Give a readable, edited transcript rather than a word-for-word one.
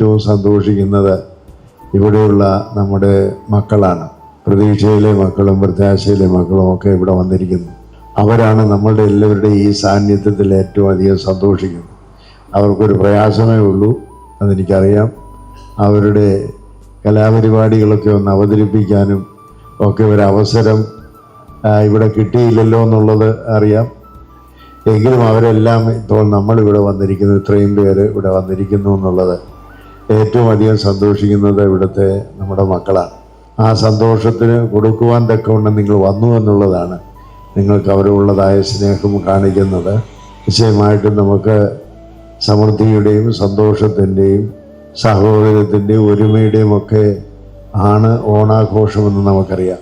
ഏറ്റവും സന്തോഷിക്കുന്നത് ഇവിടെയുള്ള നമ്മുടെ മക്കളാണ്. പ്രതീക്ഷയിലെ മക്കളും പ്രത്യാശയിലെ മക്കളും ഒക്കെ ഇവിടെ വന്നിരിക്കുന്നു. അവരാണ് നമ്മളുടെ എല്ലാവരുടെയും ഈ സാന്നിധ്യത്തിൽ ഏറ്റവും അധികം സന്തോഷിക്കുന്നത്. അവർക്കൊരു പ്രയാസമേ ഉള്ളൂ, അതെനിക്കറിയാം. അവരുടെ കലാപരിപാടികളൊക്കെ ഒന്ന് അവതരിപ്പിക്കാനും ഒക്കെ ഒരവസരം ഇവിടെ കിട്ടിയില്ലല്ലോ എന്നുള്ളത് അറിയാം. എങ്കിലും അവരെല്ലാം ഇപ്പോൾ നമ്മളിവിടെ വന്നിരിക്കുന്നു, ഇത്രയും പേര് ഇവിടെ വന്നിരിക്കുന്നു എന്നുള്ളത് ഏറ്റവും അധികം സന്തോഷിക്കുന്നത് ഇവിടുത്തെ നമ്മുടെ മക്കളാണ്. ആ സന്തോഷത്തിന് കൊടുക്കുവാൻ തക്കവണ്ണം നിങ്ങൾ വന്നു എന്നുള്ളതാണ് നിങ്ങൾക്ക് അവരോടുള്ളതായ സ്നേഹം കാണിക്കുന്നത്. നിശ്ചയമായിട്ടും നമുക്ക് സമൃദ്ധിയുടെയും സന്തോഷത്തിൻ്റെയും സഹോദരത്തിൻ്റെയും ഒരുമയുടെയും ഒക്കെ ആണ് ഓണാഘോഷമെന്ന് നമുക്കറിയാം.